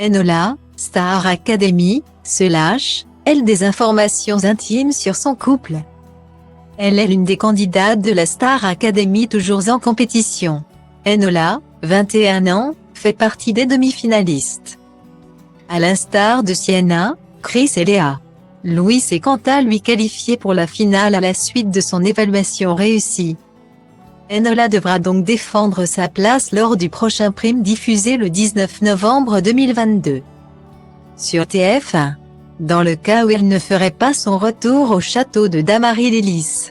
Enola, Star Academy, se lâche, elle des informations intimes sur son couple. Elle est l'une des candidates de la Star Academy toujours en compétition. Enola, 21 ans, fait partie des demi-finalistes. À l'instar de Sienna, Chris et Léa. Louis est quant à lui qualifié pour la finale à la suite de son évaluation réussie. Enola devra donc défendre sa place lors du prochain prime diffusé le 19 novembre 2022. Sur TF1, dans le cas où elle ne ferait pas son retour au château de Damary-lès-Lys.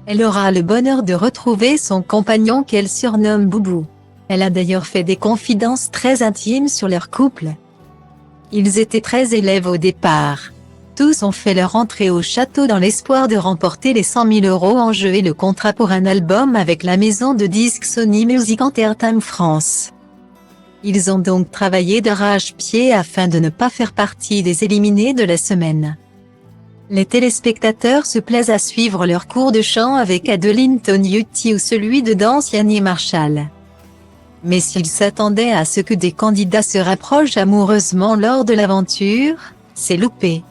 Elle aura le bonheur de retrouver son compagnon qu'elle surnomme Boubou. Elle a d'ailleurs fait des confidences très intimes sur leur couple. Ils étaient très élèves au départ. Tous ont fait leur entrée au château dans l'espoir de remporter les 100 000 € en jeu et le contrat pour un album avec la maison de disques Sony Music Entertainment France. Ils ont donc travaillé d'arrache-pied afin de ne pas faire partie des éliminés de la semaine. Les téléspectateurs se plaisent à suivre leur cours de chant avec Adeline Tognetti ou celui de danse Yannick Marshall. Mais s'ils s'attendaient à ce que des candidats se rapprochent amoureusement lors de l'aventure, c'est loupé.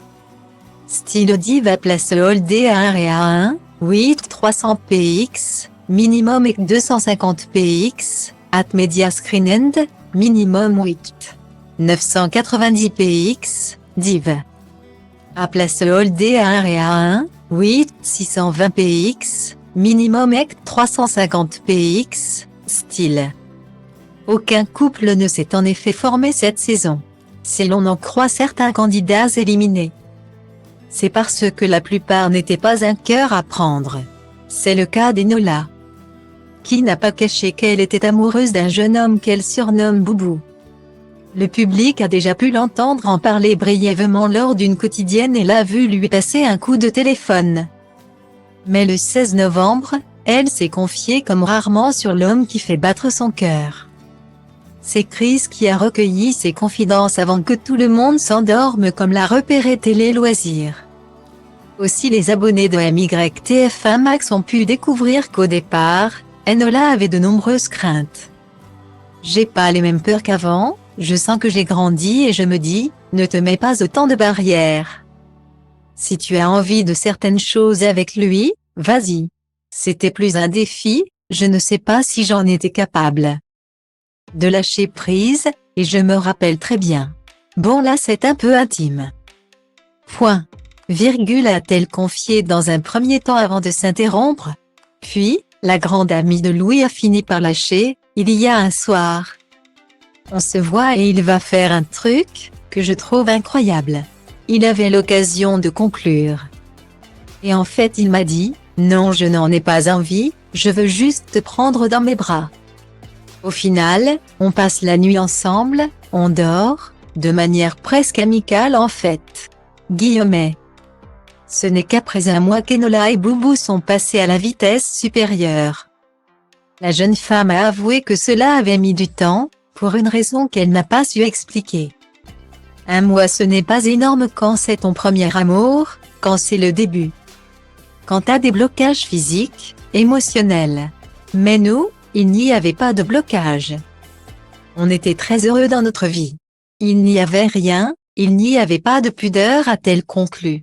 Stylo Diva place Holdé à 1 et à 1, 8 300 px, minimum et 250 px, at Media Screen End, minimum 8 990 px, div. À place Holdé à 1 et à 1, 8 620 px, minimum et 350 px, style. Aucun couple ne s'est en effet formé cette saison. Si l'on en croit certains candidats éliminés. C'est parce que la plupart n'étaient pas un cœur à prendre. C'est le cas d'Enola, qui n'a pas caché qu'elle était amoureuse d'un jeune homme qu'elle surnomme Boubou. Le public a déjà pu l'entendre en parler brièvement lors d'une quotidienne et l'a vu lui passer un coup de téléphone. Mais le 16 novembre, elle s'est confiée comme rarement sur l'homme qui fait battre son cœur. C'est Chris qui a recueilli ses confidences avant que tout le monde s'endorme comme l'a repéré Télé Loisirs. Aussi les abonnés de MYTF1 Max ont pu découvrir qu'au départ, Enola avait de nombreuses craintes. J'ai pas les mêmes peurs qu'avant, je sens que j'ai grandi et je me dis, ne te mets pas autant de barrières. Si tu as envie de certaines choses avec lui, vas-y. C'était plus un défi, je ne sais pas si j'en étais capable. De lâcher prise, et je me rappelle très bien. Bon là c'est un peu intime. Point. Virgule a-t-elle confié dans un premier temps avant de s'interrompre. Puis, la grande amie de Louis a fini par lâcher, il y a un soir. On se voit et il va faire un truc, que je trouve incroyable. Il avait l'occasion de conclure. Et en fait il m'a dit, non je n'en ai pas envie, je veux juste te prendre dans mes bras. Au final, on passe la nuit ensemble, on dort, de manière presque amicale en fait. Guillemets. Ce n'est qu'après un mois qu'Enola et Boubou sont passés à la vitesse supérieure. La jeune femme a avoué que cela avait mis du temps, pour une raison qu'elle n'a pas su expliquer. Un mois ce n'est pas énorme quand c'est ton premier amour, quand c'est le début. Quand t'as des blocages physiques, émotionnels. Mais nous, il n'y avait pas de blocage. On était très heureux dans notre vie. Il n'y avait rien, il n'y avait pas de pudeur a-t-elle conclu.